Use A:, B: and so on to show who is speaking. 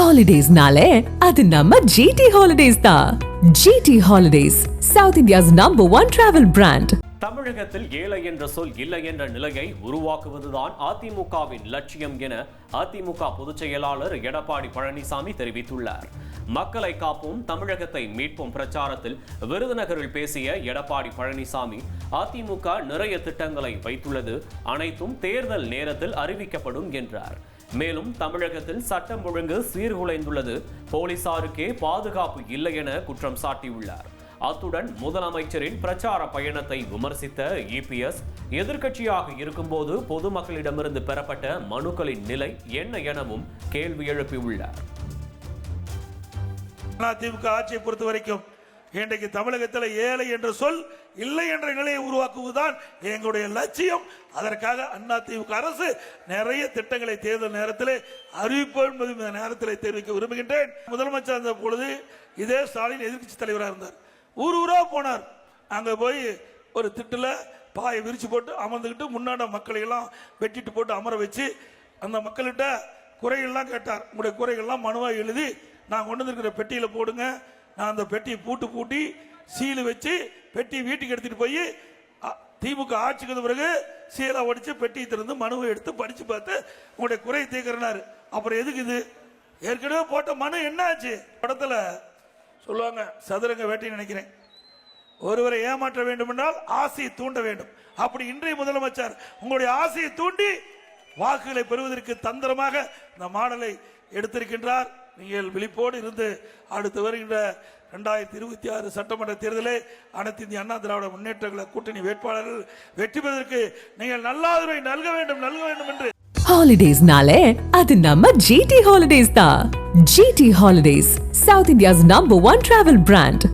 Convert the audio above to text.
A: Holidays-nale, அது நம்ம GT Holidays தான். GT Holidays, South India's #1 travel brand.
B: தமிழகத்தில் ஏழை என்ற சொல் இல்லை என்ற நிலையை உருவாக்குவதுதான் அதிமுகவின் லட்சியம் என அதிமுக பொதுச் செயலாளர் எடப்பாடி பழனிசாமி தெரிவித்துள்ளார். மக்களை காப்போம் தமிழகத்தை மீட்போம் பிரச்சாரத்தில் விருதுநகரில் பேசிய எடப்பாடி பழனிசாமி, அதிமுக நிறைய திட்டங்களை வைத்துள்ளது, அனைத்தும் தேர்தல் நேரத்தில் அறிவிக்கப்படும் என்றார். மேலும் தமிழகத்தில் சட்டம் ஒழுங்கு சீர்குலைந்துள்ளது, போலீசாருக்கே பாதுகாப்பு இல்லை என குற்றம் சாட்டியுள்ளார். அத்துடன் முதலமைச்சரின் பிரச்சார பயணத்தை விமர்சித்த இபிஎஸ், எதிர்க்கட்சியாக இருக்கும்போது பொதுமக்களிடமிருந்து பெறப்பட்ட மனுக்களின் நிலை என்ன எனவும் கேள்வி எழுப்பியுள்ளார்.
C: அதிமுக ஆட்சியை பொறுத்த வரைக்கும் இன்றைக்கு தமிழகத்தில் ஏழை என்ற சொல் இல்லை என்ற நிலையை உருவாக்குவதுதான் எங்களுடைய லட்சியம். அதற்காக அதிமுக அரசு நிறைய திட்டங்களை தேர்தல் நேரத்தில் அறிவிப்போம் என்பது இந்த நேரத்தில் தெரிவிக்க விரும்புகின்றேன். முதலமைச்சர் இருந்த பொழுது இதே ஸ்டாலின் எதிர்க்கட்சி தலைவராக இருந்தார். ஊர் ஊரா போனார். அங்க போய் ஒரு திட்டுல பாயை விரிச்சு போட்டு அமர்ந்துக்கிட்டு முன்னாடி மக்களை எல்லாம் வெட்டிட்டு போட்டு அமர வச்சு அந்த மக்கள்கிட்ட குறைகள்லாம் கேட்டார். உங்களுடைய குறைகள்லாம் மனுவாக எழுதி நான் கொண்டு வந்திருக்கிற பெட்டியில போடுங்க. நான் அந்த பெட்டியை பூட்டி சீலு வச்சு பெட்டி வீட்டுக்கு எடுத்துட்டு போய் திமுக ஆட்சிக்கு பிறகு சீலை ஒடிச்சு பெட்டியை திறந்து மனுவை எடுத்து படிச்சு பார்த்து உங்களுடைய குறையை தீர்க்கிறாரு. அப்புறம் எதுக்கு இது? ஏற்கனவே போட்ட மனு என்ன ஆச்சு? படத்துல சொல்லுவாங்க, சதுரங்க வேட்டை நினைக்கிறேன், ஒருவரை ஏமாற்ற வேண்டும் என்றால் ஆசையை தூண்ட வேண்டும். அப்படி இன்றைய முதலமைச்சர் உங்களுடைய ஆசையை தூண்டி வாக்குகளை பெறுவதற்கு தந்திரமாக இந்த மாடலை எடுத்திருக்கின்றார். நீங்கள் விழிப்போடு இருந்து அடுத்து வருகின்ற 2026 சட்டமன்ற தேர்தலை அனைத்து இந்திய அண்ணா திராவிட முன்னேற்ற கழக கூட்டணி வேட்பாளர்கள் வெற்றி பெறுவதற்கு நீங்கள் நல்லாதரவை நல்க வேண்டும் என்று.
A: Holidays-nale, அது நம்ம GT Holidays தான். GT Holidays, South India's #1 travel brand.